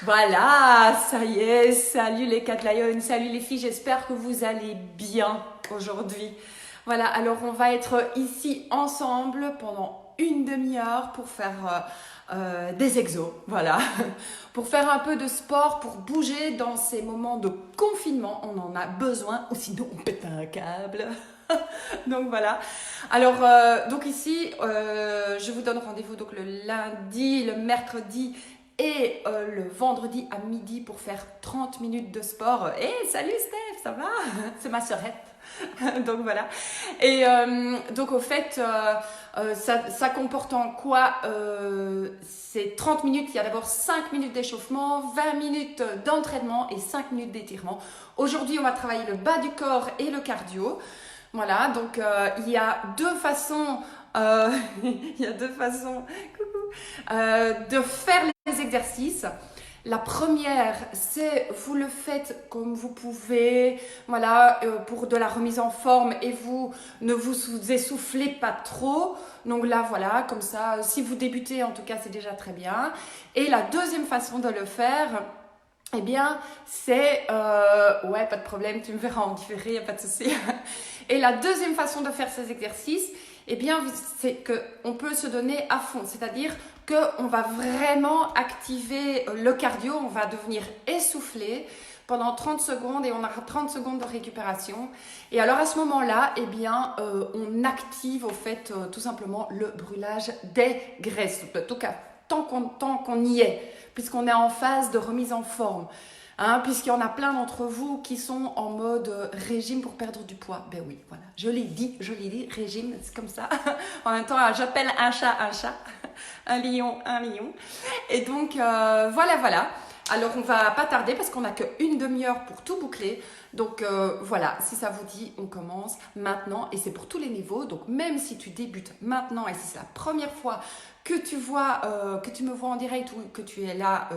Voilà, ça y est, salut les Cat Lions, salut les filles, j'espère que vous allez bien aujourd'hui. Voilà, alors on va être ici ensemble pendant une demi-heure pour faire des exos, voilà, pour faire un peu de sport, pour bouger dans ces moments de confinement, on en a besoin, ou sinon on pète un câble. Donc voilà. Alors donc ici, je vous donne rendez-vous donc le lundi, le mercredi et le vendredi à midi pour faire 30 minutes de sport. Salut Steph, ça va? C'est ma sœurette. Donc voilà. Et donc au fait, ça comporte en quoi c'est 30 minutes, il y a d'abord 5 minutes d'échauffement, 20 minutes d'entraînement et 5 minutes d'étirement. Aujourd'hui, on va travailler le bas du corps et le cardio. Voilà, donc il y a deux façons, de faire les exercices. La première, c'est vous le faites comme vous pouvez, voilà, pour de la remise en forme et vous ne vous essoufflez pas trop. Donc là, voilà, comme ça, si vous débutez, en tout cas, c'est déjà très bien. Et la deuxième façon de le faire, eh bien, c'est... ouais, pas de problème, tu me verras en différé, il n'y a pas de souci. Et la deuxième façon de faire ces exercices, eh bien, c'est qu'on peut se donner à fond. C'est-à-dire qu'on va vraiment activer le cardio, on va devenir essoufflé pendant 30 secondes et on aura 30 secondes de récupération. Et alors à ce moment-là, eh bien, on active au fait tout simplement le brûlage des graisses. En tout cas, tant qu'on y est, puisqu'on est en phase de remise en forme. Hein, puisqu'il y en a plein d'entre vous qui sont en mode régime pour perdre du poids. Ben oui, voilà, je l'ai dit, régime, c'est comme ça. En même temps, j'appelle un chat, un lion. Et donc, voilà. Alors, on va pas tarder parce qu'on n'a qu'une demi-heure pour tout boucler. Donc, voilà, si ça vous dit, on commence maintenant. Et c'est pour tous les niveaux. Donc, même si tu débutes maintenant et si c'est la première fois que tu me vois en direct ou que tu es là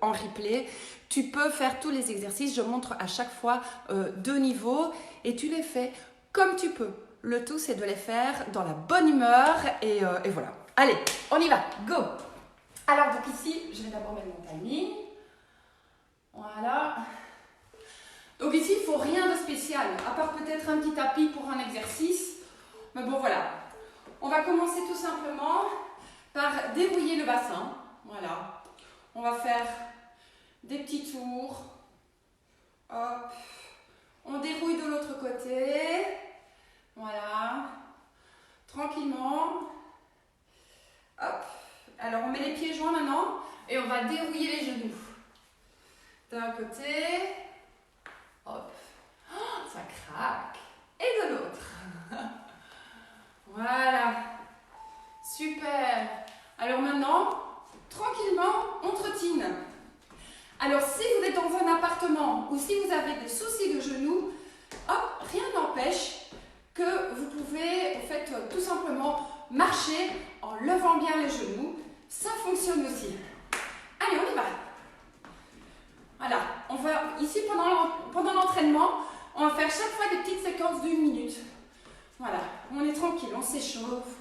en replay, tu peux faire tous les exercices. Je montre à chaque fois deux niveaux et tu les fais comme tu peux. Le tout, c'est de les faire dans la bonne humeur et voilà. Allez, on y va, go! Alors, donc ici, je vais d'abord mettre mon timing. Voilà. Donc ici, il ne faut rien de spécial, à part peut-être un petit tapis pour un exercice. Mais bon, voilà. On va commencer tout simplement par dérouiller le bassin. Voilà. On va faire des petits tours. Hop. On dérouille de l'autre côté. Voilà. Tranquillement. Hop. Alors, on met les pieds joints maintenant et on va dérouiller les genoux. D'un côté. Hop. Oh, ça craque. Et de l'autre. Voilà. Super. Alors maintenant, tranquillement, on trottine. Alors si vous êtes dans un appartement ou si vous avez des soucis de genoux, hop, rien n'empêche que vous pouvez en fait tout simplement marcher en levant bien les genoux. Ça fonctionne aussi. Allez, on y va. Voilà, on va ici pendant l'entraînement, on va faire chaque fois des petites séquences d'1 minute. Voilà, on est tranquille, on s'échauffe.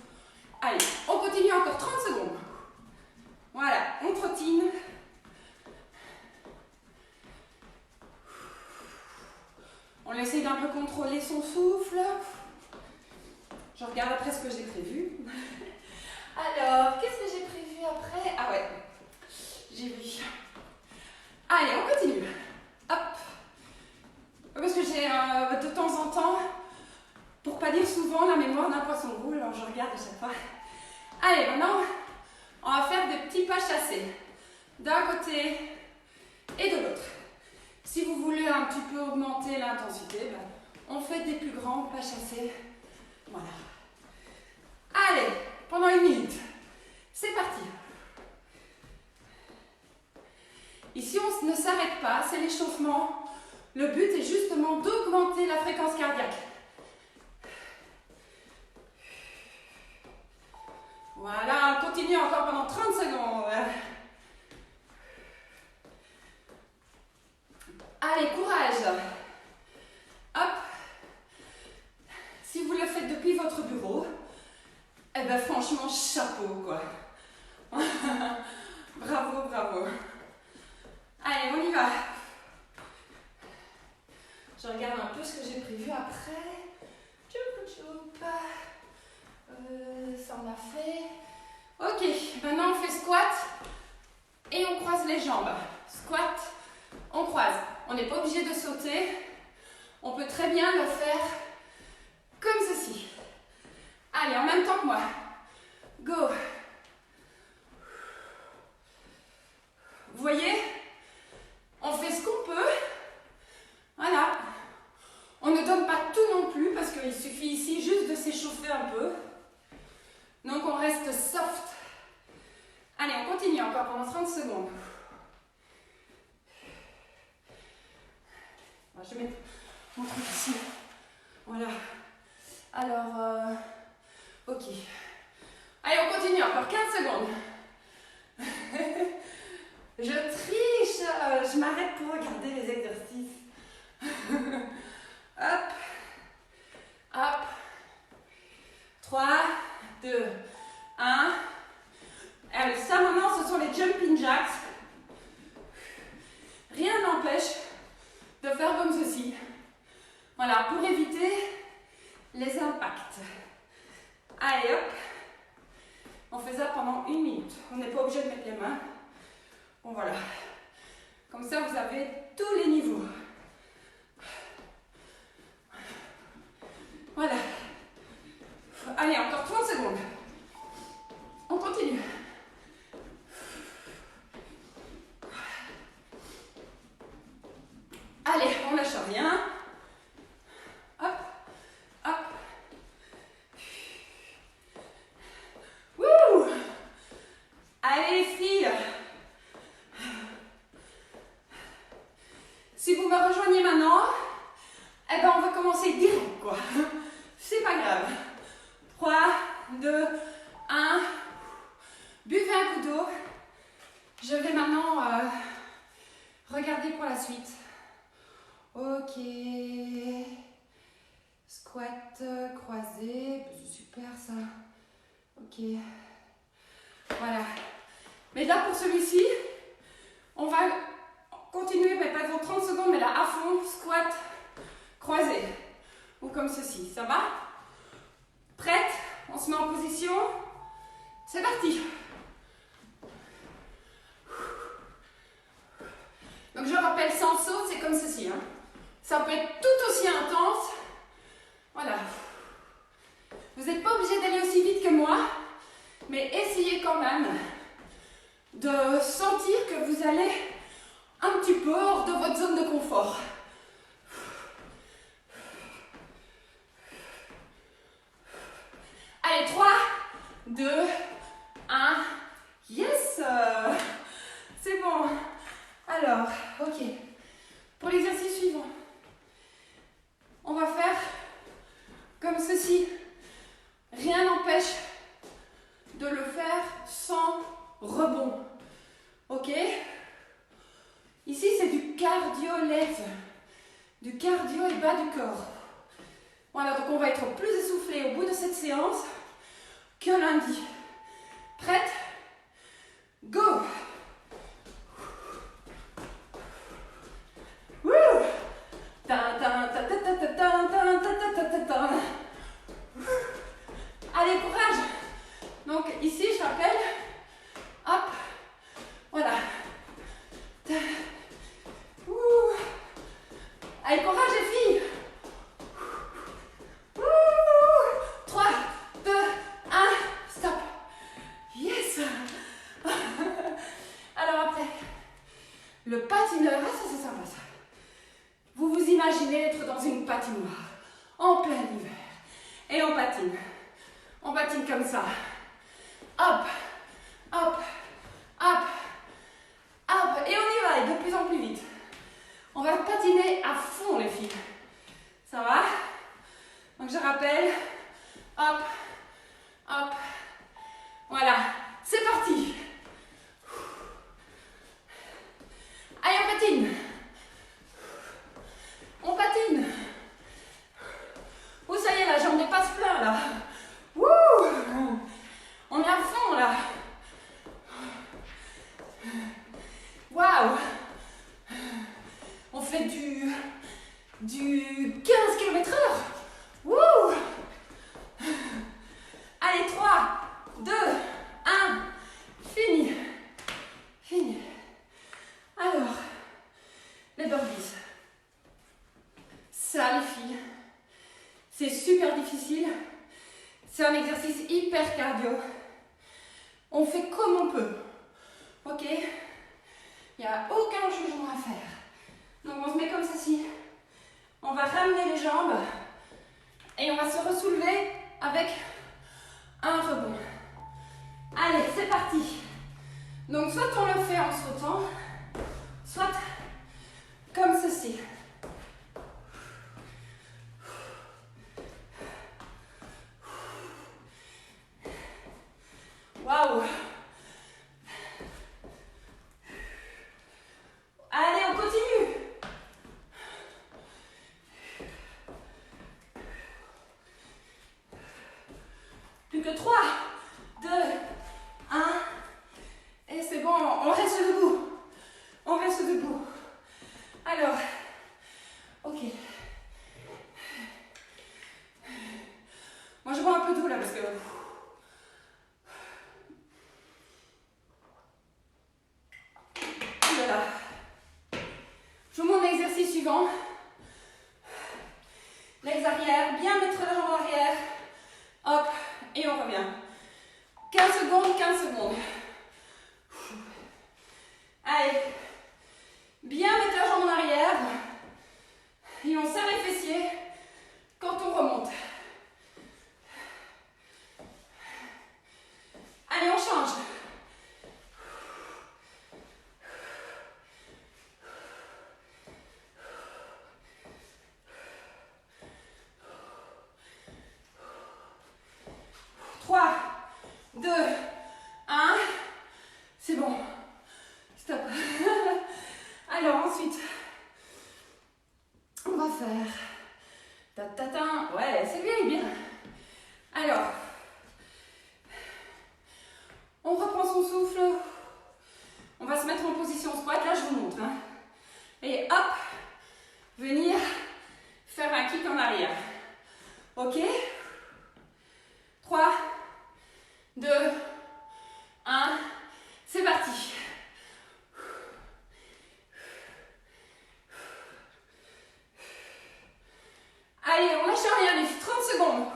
Allez, on continue encore 30 secondes. Voilà, on trottine. On essaie d'un peu contrôler son souffle. Je regarde après ce que j'ai prévu. Alors, qu'est-ce que j'ai prévu après? Ah ouais, j'ai vu. Allez, on continue. Hop. Parce que j'ai de temps en temps, pour pas dire souvent, la mémoire d'un poisson rouge, alors je regarde à chaque fois. Allez, maintenant, on va faire des petits pas chassés. D'un côté et de l'autre. Si vous voulez un petit peu augmenter l'intensité, ben, on fait des plus grands pas chassés. Voilà. Allez, pendant 1 minute. C'est parti. Ici, on ne s'arrête pas, c'est l'échauffement. Le but est justement d'augmenter la fréquence cardiaque. Voilà, on continue encore pendant 30 secondes. Allez, courage. Hop. Si vous le faites depuis votre bureau, eh ben franchement, chapeau quoi. Bravo, bravo. Allez, on y va. Je regarde un peu ce que j'ai prévu après. Ça on a fait. Ok, maintenant on fait squat et on croise les jambes. Squat, on croise. On n'est pas obligé de sauter. On peut très bien le faire comme ceci. Allez, en même temps que moi. Go. Vous voyez? On fait ce qu'on peut. Voilà. On ne donne pas tout non plus parce qu'il suffit ici juste de s'échauffer un peu. Donc on reste soft. Allez, on continue encore pendant 30 secondes. Je vais mettre mon truc ici. Voilà. Alors, ok. Allez, on continue encore 15 secondes. Je triche, je m'arrête pour regarder les exercices. Hop, hop. 3, 2, 1. Allez, ça maintenant, ce sont les jumping jacks. Rien n'empêche de faire comme ceci. Voilà, pour éviter les impacts. Allez, hop. On fait ça pendant 1 minute. On n'est pas obligé de mettre les mains. Bon, voilà. Comme ça, vous avez tous les niveaux. Voilà. Allez, encore 30 secondes. On continue. Allez, on lâche rien. Hop, hop. Wouh! Allez les filles. Si vous me rejoignez maintenant, eh ben on va commencer direct quoi. C'est pas grave. 3, 2, 1. Buvez un coup d'eau. Je vais maintenant regarder pour la suite. Ok. Squat croisé. C'est super ça. Ok. Voilà. Mais là pour celui-ci, on va continuer, mais pas dans 30 secondes, mais là à fond, squat croisé. Ou comme ceci. Ça va? Prête? On se met en position. C'est parti. Donc je rappelle, sans saut, c'est comme ceci. Hein. Ça peut être tout aussi intense. Voilà. Vous n'êtes pas obligé d'aller aussi vite que moi, mais essayez quand même de sentir que vous allez un petit peu hors de votre zone de confort. Allez, 3, 2, 1. Yes! C'est bon. Alors, ok. Pour l'exercice suivant, on va faire comme ceci. Rien n'empêche de le faire sans rebond. Ok? Ici, c'est du cardio-lève. Du cardio et bas du corps. Voilà, donc on va être plus essoufflé au bout de cette séance que lundi. Prête? Go! Wouh! Allez, courage! Donc ici, je rappelle, hop, voilà. Allez, courage les filles! 3, 2, 1, stop! Yes! Alors après, le patineur, ça c'est sympa ça. Vous vous imaginez être dans une patinoire, en plein hiver, et on patine. On patine comme ça. Hop, hop, hop, hop, et on y va, et de plus en plus vite. On va patiner à fond les filles. Ça va? Donc je rappelle, hop, hop, voilà, c'est parti. Allez, on patine. On patine. Oh, ça y est, la jambe dépasse plein là. Wouh! On est à fond là. C'est super difficile. C'est un exercice hyper cardio. On fait comme on peut. Ok? Il n'y a aucun jugement à faire. Donc on se met comme ceci. On va ramener les jambes et on va se ressoulever avec un rebond. Allez, c'est parti. Donc soit on le fait en sautant, soit comme ceci. Waouh! Allez, on continue. Plus que 3, 2, 1. Et c'est bon, on reste debout. On reste debout. Alors, ok. Moi, je bois un peu d'eau là parce que... Voilà. Je vous montre l'exercice suivant. Legs arrière, bien mettre la jambe en arrière. Hop, et on revient. 15 secondes, 15 secondes. Allez. Bien mettre la jambe en arrière. Et on serre les fessiers quand on remonte. Allez, on change. Trois, 2, 1. C'est bon. Stop. Alors ensuite, on va faire ta-ta-ta. Ouais, c'est bien, bien. Alors, on reprend son souffle. On va se mettre en position squat. Là, je vous montre. Hein. Et hop, venir faire un kick en arrière. Ok? 3, 2, 1. C'est parti. Allez, on lâche rien, les filles. 30 secondes.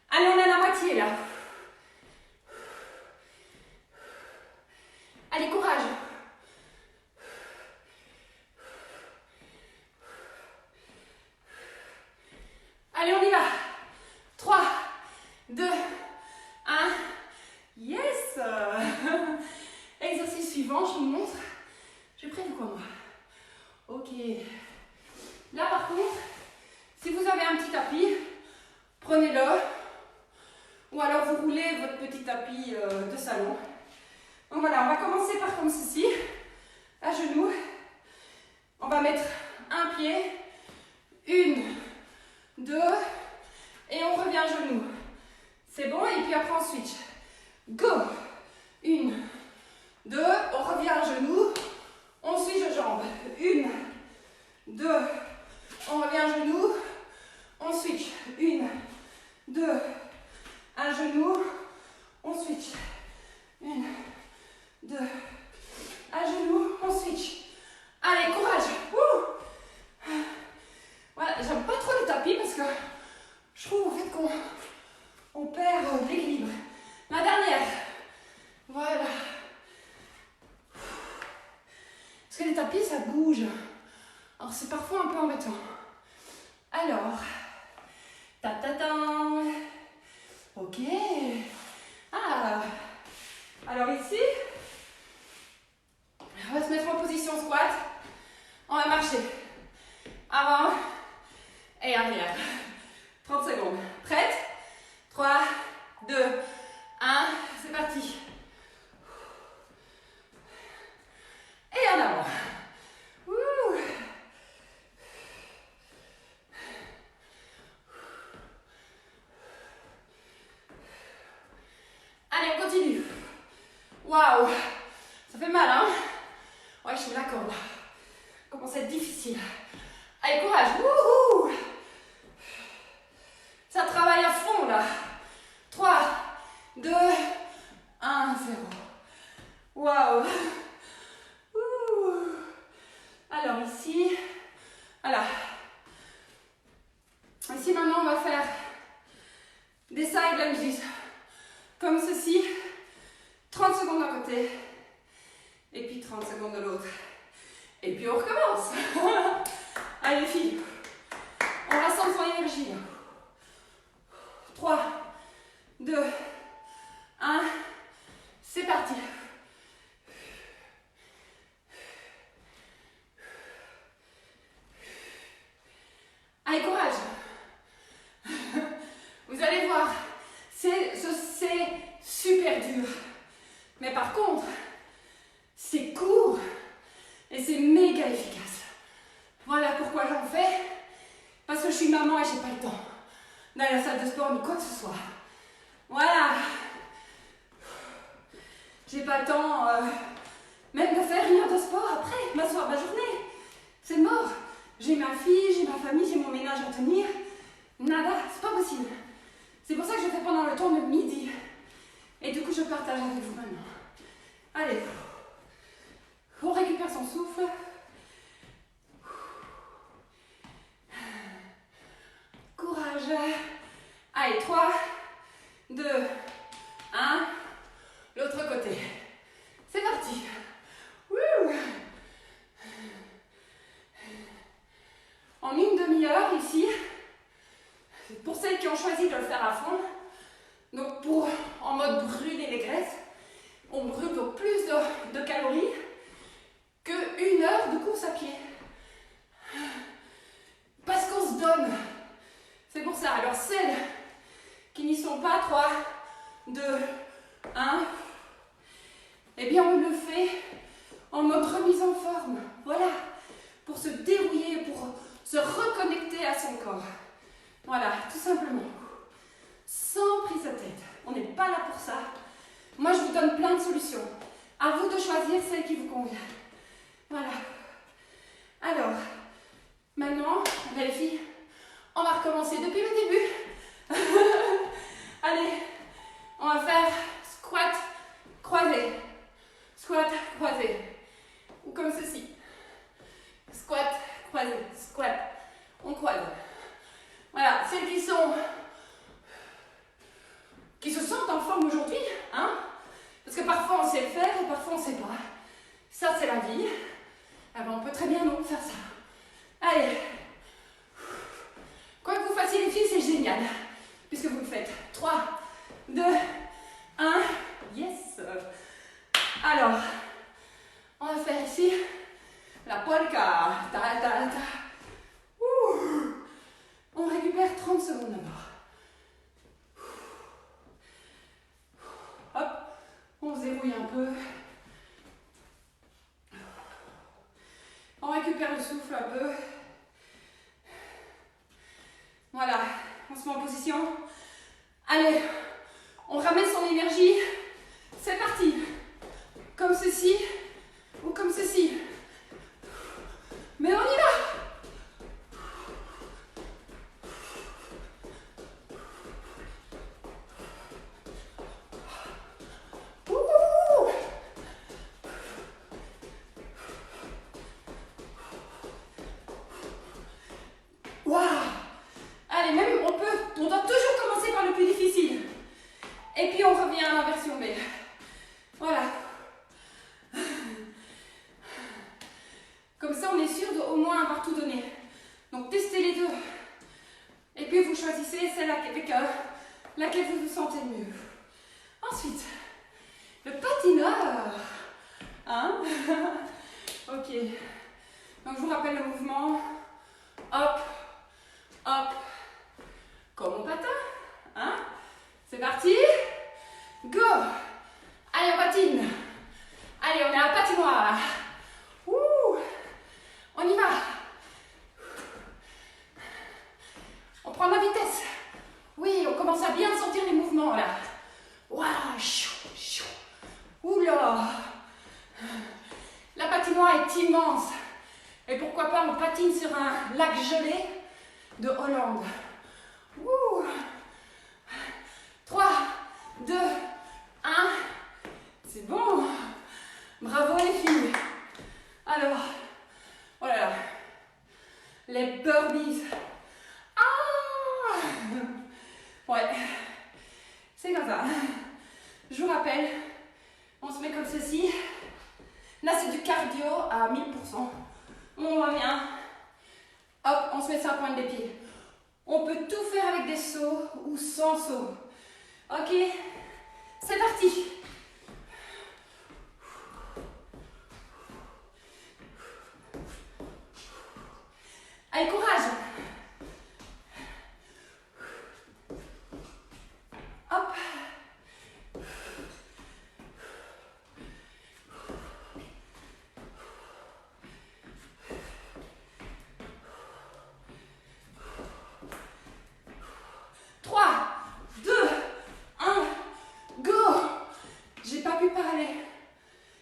Allez, on est à la moitié là. Allez, courage. Allez, on y va. 3, 2, 1. Yes. Exercice suivant, je vous montre. J'ai pris de quoi moi? Ok. Là par contre, si vous avez un petit tapis, prenez-le. Ou alors vous roulez votre petit tapis de salon. Donc voilà, on va commencer par comme ceci. À genoux. On va mettre un pied. 1, 2. Et on revient à genoux. C'est bon? Et puis après on switch. Go! 1, 2. On revient à genoux. On switch aux jambes. 1, 2. On revient à genoux. On switch. 1, 2. À genoux. On switch. 1, 2. À genoux. On switch. Allez, courage. Wouh! Voilà, j'aime pas trop les tapis parce que je trouve en fait qu'on perd de l'équilibre. La dernière. Voilà. Parce que les tapis, ça bouge. Alors, c'est parfois un peu embêtant. Alors. Ta-ta-ta. Ok. Ah. Alors ici, on va se mettre en position squat. On va marcher. Avant et arrière. 30 secondes. Prête? 3, 2, 1. C'est parti. Et en avant. Ouh. Allez, on continue. Waouh. Ça fait mal, hein? Ouais, je suis d'accord là. Commence à être difficile. Allez, courage. Wouhou. Ça travaille à fond là. 3, 2, 1, 0. Waouh. Alors ici, voilà. Comme ceci. 30 secondes d'un côté. Et puis 30 secondes de l'autre. Et puis on recommence. Allez filles. On rassemble son énergie. 3, 2, 1. C'est parti. Allez, courage. Vous allez voir, c'est super dur. Mais par contre, c'est court et c'est méga efficace. Voilà pourquoi j'en fais. Parce que je suis maman et j'ai pas le temps d'aller à la salle de sport ni quoi que ce soit. Voilà. J'ai pas le temps même de faire une heure de sport après, m'asseoir ma journée. C'est mort. J'ai ma fille, j'ai ma famille, j'ai mon ménage à tenir. Nada, c'est pas possible. C'est pour ça que je fais pendant le temps de midi. Et du coup, je partage avec vous maintenant. Allez. On récupère son souffle. Courage. Allez, 3, 2, 1. L'autre côté. C'est parti. Wouh. En une demi-heure ici, pour celles qui ont choisi de le faire à fond, donc en mode brûler les graisses, on brûle donc plus de calories qu'une heure de course à pied. Parce qu'on se donne. C'est pour ça. Alors celles qui n'y sont pas, 3, 2, 1, eh bien on le fait en mode remise en forme. Voilà. Pour se dérouiller, pour se reconnecter à son corps. Voilà, tout simplement. Sans prise de tête. On n'est pas là pour ça. Moi, je vous donne plein de solutions. À vous de choisir celle qui vous convient. Voilà. Alors, maintenant, les filles, on va recommencer depuis le début. Allez, on va faire squat croisé. Squat croisé. Ou comme ceci. Squat croisé. Squat. On croise. Voilà, celles qui se sentent en forme aujourd'hui, hein, parce que parfois on sait le faire et parfois on ne sait pas. Ça, c'est la vie. Alors, on peut très bien donc faire ça. Allez. Quoi que vous fassiez les filles, c'est génial, puisque vous le faites. 3, 2, 1. Yes. Alors, on va faire ici la polka. Ta, ta, ta. Ouh. On récupère 30 secondes d'abord. Hop, on se dérouille un peu. On récupère le souffle un peu. Voilà, on se met en position. Allez, on ramène son énergie. C'est parti. Comme ceci ou comme ceci. Mais on y va. Waouh! Allez, même on doit toujours commencer par le plus difficile. Et puis on revient à la version B. Voilà. Comme ça, on est sûr d'au moins avoir tout donné. Donc testez les deux. Et puis vous choisissez celle avec laquelle vous vous sentez le mieux. Ensuite, le patineur. Hein? Ok. Donc je vous rappelle le mouvement. Hop, hop, comme au patin. Hein? C'est parti. Go. Allez, on patine. Allez, on est à la patinoire. Ouh. On y va. On prend la vitesse. Oui, on commence à bien sentir les mouvements là. Waouh. Oula. La patinoire est immense. Et pourquoi pas, on patine sur un lac gelé de Hollande. Ouh. 3, 2, 1. C'est bon. Bravo les filles. Alors, voilà. Les burpees. Ah. Ouais. C'est comme ça. Là, c'est du cardio à 1000%. On revient. Hop, on se met sur la pointe des pieds. On peut tout faire avec des sauts ou sans saut. Ok, c'est parti. Allez, courage. Hop.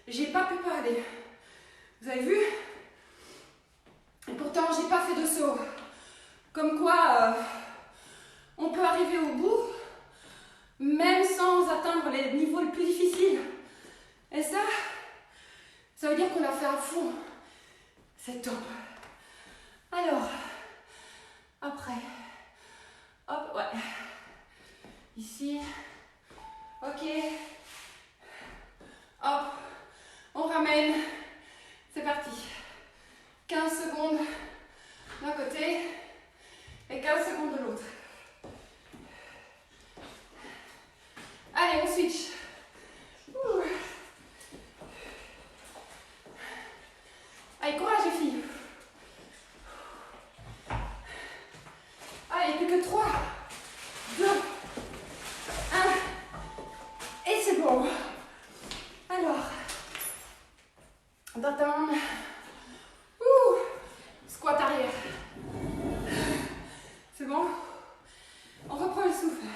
J'ai pas pu parler. Vous avez vu? Et pourtant, j'ai pas fait de saut. Comme quoi, on peut arriver au bout, même sans atteindre les niveaux les plus difficiles. Et ça veut dire qu'on l'a fait à fond. C'est top. Alors, après, hop, ouais. Ici, ok. Hop, on ramène. C'est parti. 15 secondes d'un côté et 15 secondes de l'autre. Allez, on switch. Allez, courage les filles. Allez, plus que 3, 2, 1. Et c'est bon. Alors, d'attendre. Squat arrière. C'est bon? On reprend le souffle.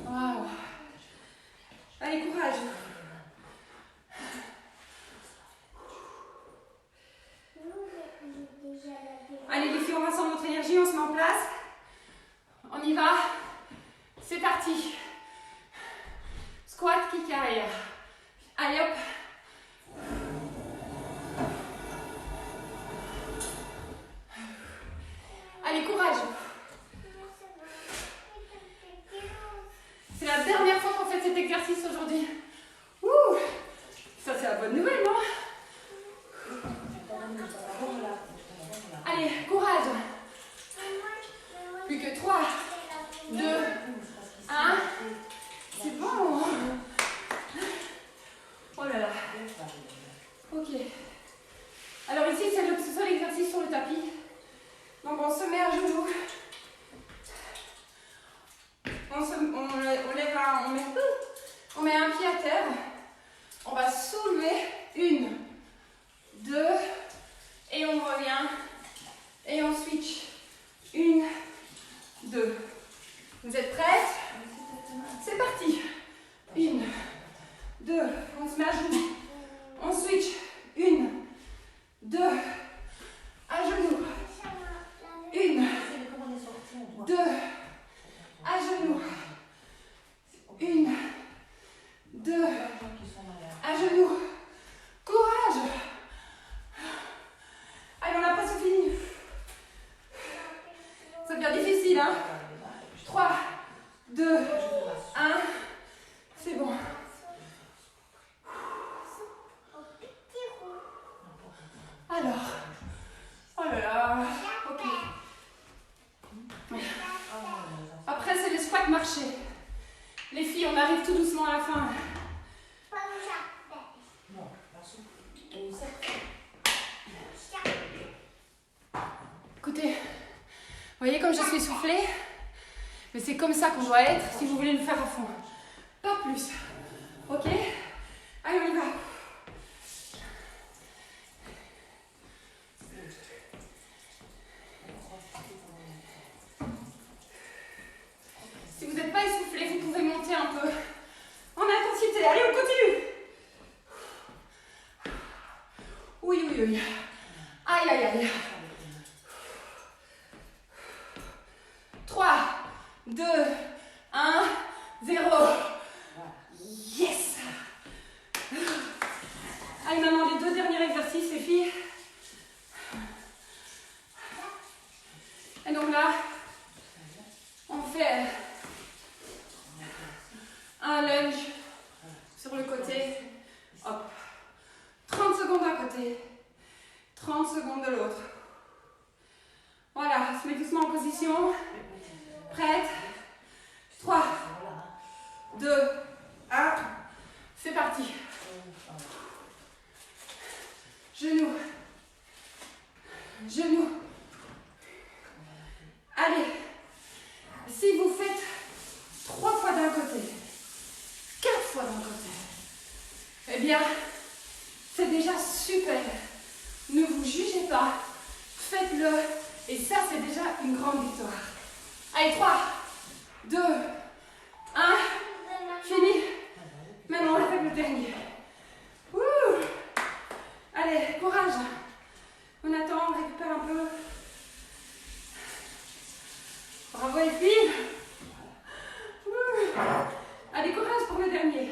Waouh. Allez, courage. Allez les filles, on rassemble notre énergie, on se met en place. On y va. C'est parti. Squat, kick arrière. Allez hop. Allez, courage. C'est la dernière fois qu'on fait cet exercice aujourd'hui. Ouh, ça c'est la bonne nouvelle, non? Allez, courage. Plus que 3, 2, 1. C'est bon. Oh là là. Ok. Alors ici, c'est le seul exercice sur le tapis. Donc on se met à genoux. On met un pied à terre. On va soulever 1, 2, et on revient. Et on switch. 1, 2. Vous êtes prêtes? C'est parti. 1, 2. On se met à genoux. On switch. 1, 2. À genoux. 1, 2. À genoux. 1, 2. À genoux. Courage. Allez, on a presque fini. Ça devient difficile, hein? 3, 2, 1. C'est bon. Alors. Oh là là. Ok. Après, c'est les squats marchés. Les filles, on arrive tout doucement à la fin. Écoutez, vous voyez comme je suis essoufflée? Mais c'est comme ça qu'on doit être si vous voulez le faire à fond. Pas plus. Ok? Allez, on y va. Si vous n'êtes pas essoufflé, vous pouvez monter un peu en intensité. Allez, on continue. Oui, oui, oui. Aïe, aïe, aïe. 3, 2, 1, 0. Yes. Allez, maintenant, les 2 derniers exercices, les filles. Et donc là, on fait un lunge sur le côté Hop. 30 secondes d'un côté, 30 secondes de l'autre. Voilà, se met doucement en position. Prête? 3, 2, 1. C'est parti. Genoux. Genoux. Allez. Si vous faites 3 fois d'un côté, 4 fois d'un côté, eh bien, c'est déjà super. Ne vous jugez pas. Faites-le. Et ça, c'est déjà une grande victoire. Allez, 3, 2, 1. Fini. Maintenant, on attaque le dernier. Ouh. Allez, courage. On attend, on récupère un peu. Bravo les filles. Ouh. Allez, courage pour le dernier.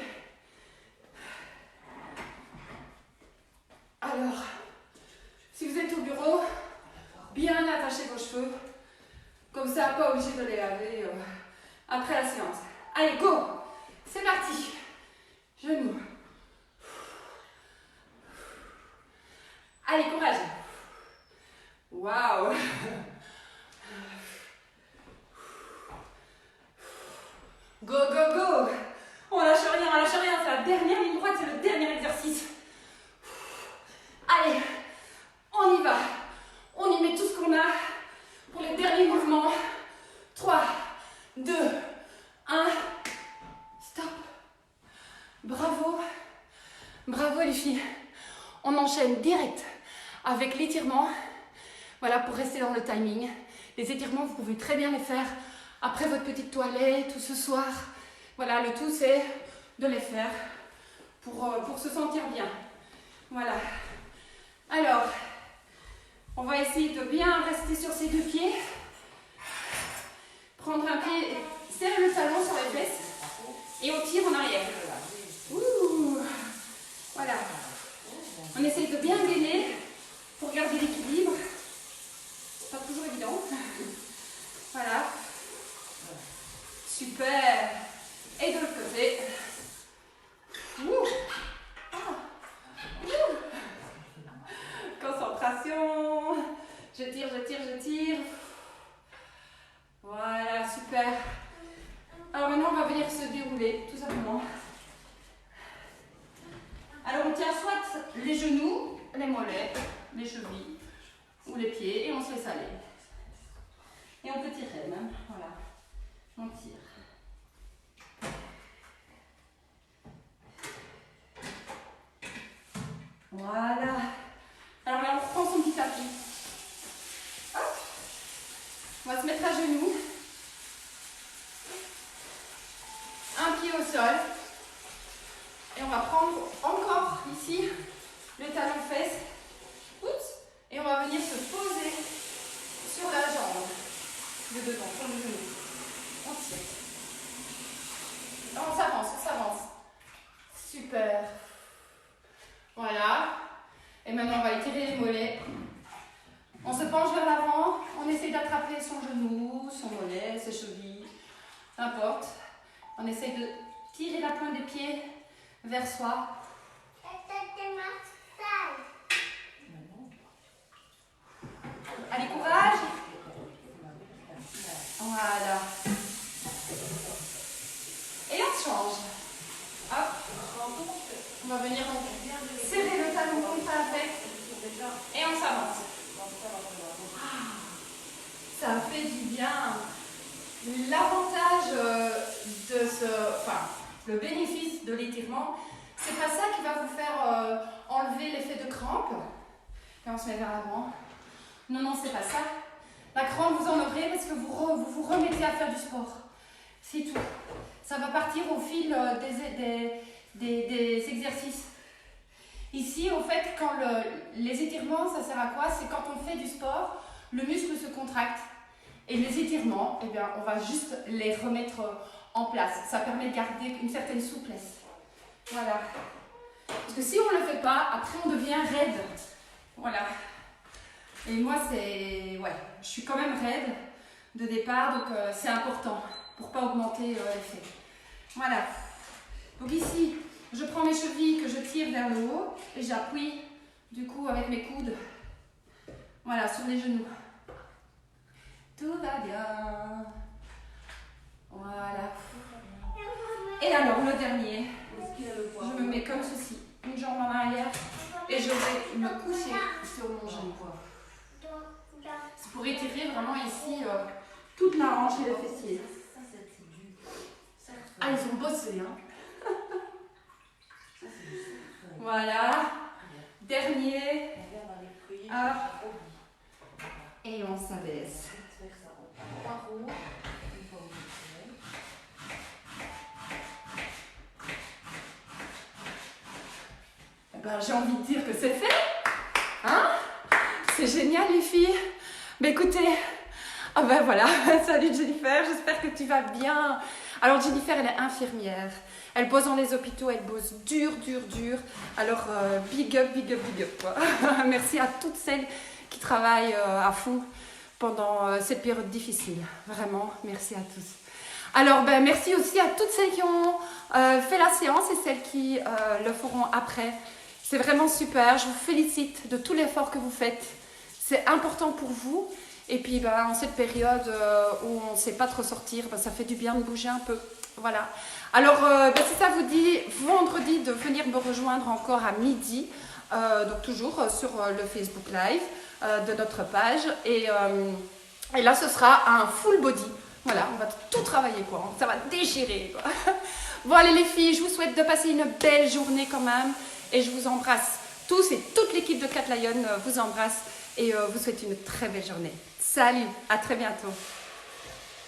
Alors, si vous êtes au bureau, bien attachez vos cheveux. Comme ça, pas obligé de les laver après la séance. Allez, go. C'est parti. Genoux. Allez, courage. Waouh. Go, go, go. On lâche rien, c'est la dernière ligne droite, c'est le dernier exercice. Allez, on y va. On y met tout ce qu'on a pour les derniers mouvements. 3, 2, 1. Stop. Bravo. Bravo les filles. On enchaîne direct avec l'étirement. Voilà, pour rester dans le timing. Les étirements, vous pouvez très bien les faire après votre petite toilette ou ce soir. Voilà, le tout c'est de les faire pour se sentir bien. Voilà. Alors, on va essayer de bien rester sur ces deux pieds. Prendre un pied, serrer le talon sur les fesses et on tire en arrière. Ouh. Voilà. On essaye de bien gainer pour garder l'équilibre. C'est pas toujours évident. Voilà. Super. Et de l'autre côté. Ouh. Ah. Ouh. Concentration. Je tire, je tire, je tire. Voilà, super. Alors maintenant, on va venir se dérouler, tout simplement. Alors on tient soit les genoux, les mollets, les chevilles ou les pieds et on se laisse aller. Et on peut tirer même, voilà. On tire. Voilà. Alors là, on reprend son petit tapis. Hop. On va se mettre à genoux. Un pied au sol. Et on va prendre encore ici le talon fesse. Oups. Et on va venir se poser sur la jambe de devant, sur le genou. On tire. On s'avance, on s'avance. Super. Voilà. Et maintenant, on va étirer les mollets. On se penche vers l'avant. On essaie d'attraper son genou, son mollet, ses chevilles. N'importe. On essaie de tirer la pointe des pieds vers soi. Allez, courage. Voilà. Et on change. Hop. On va venir serrer le talon contre la fesse. Et on s'avance. Ça fait du bien. L'avantage le bénéfice de l'étirement, c'est pas ça qui va vous faire enlever l'effet de crampe. Et on se met vers l'avant. Non, non, c'est pas ça. La crampe, vous en aurez parce que vous remettez à faire du sport. C'est tout. Ça va partir au fil des exercices. Ici, en fait, les étirements, ça sert à quoi? C'est quand on fait du sport, le muscle se contracte. Et les étirements, eh bien, on va juste les remettre en place. Ça permet de garder une certaine souplesse. Voilà. Parce que si on ne le fait pas, après on devient raide. Voilà. Et moi, je suis quand même raide de départ, donc c'est important pour ne pas augmenter l'effet. Voilà. Donc ici, Je prends mes chevilles que je tire vers le haut et j'appuie du coup avec mes coudes, voilà, sur les genoux. Tout va bien. Voilà. Et alors le dernier, je me mets comme ceci, une jambe en arrière et je vais me coucher sur mon genou. C'est pour étirer vraiment ici toute la hanche et le fessier. Ah, ils ont bossé, hein. Voilà. Dernier. Hop. Et on s'abaisse. Ben, j'ai envie de dire que c'est fait. Hein? C'est génial, les filles. Ben, écoutez. Ah ben voilà. Salut Jennifer, j'espère que tu vas bien. Alors Jennifer, elle est infirmière. Elle bosse dans les hôpitaux, elle bosse dur. Alors big up, quoi. Merci à toutes celles qui travaillent à fond pendant cette période difficile. Vraiment, merci à tous. Alors ben, merci aussi à toutes celles qui ont fait la séance et celles qui le feront après. C'est vraiment super. Je vous félicite de tout l'effort que vous faites. C'est important pour vous. Et puis ben, en cette période où on ne sait pas trop sortir, ben, ça fait du bien de bouger un peu. Voilà. Alors ben, si ça vous dit, vendredi de venir me rejoindre encore à midi, donc toujours sur le Facebook Live de notre page. Et là ce sera un full body. Voilà, on va tout travailler quoi. Ça va déchirer quoi. Bon allez les filles, je vous souhaite de passer une belle journée quand même. Et je vous embrasse tous et toute l'équipe de Cat Lion vous embrasse et vous souhaite une très belle journée. Salut, à très bientôt.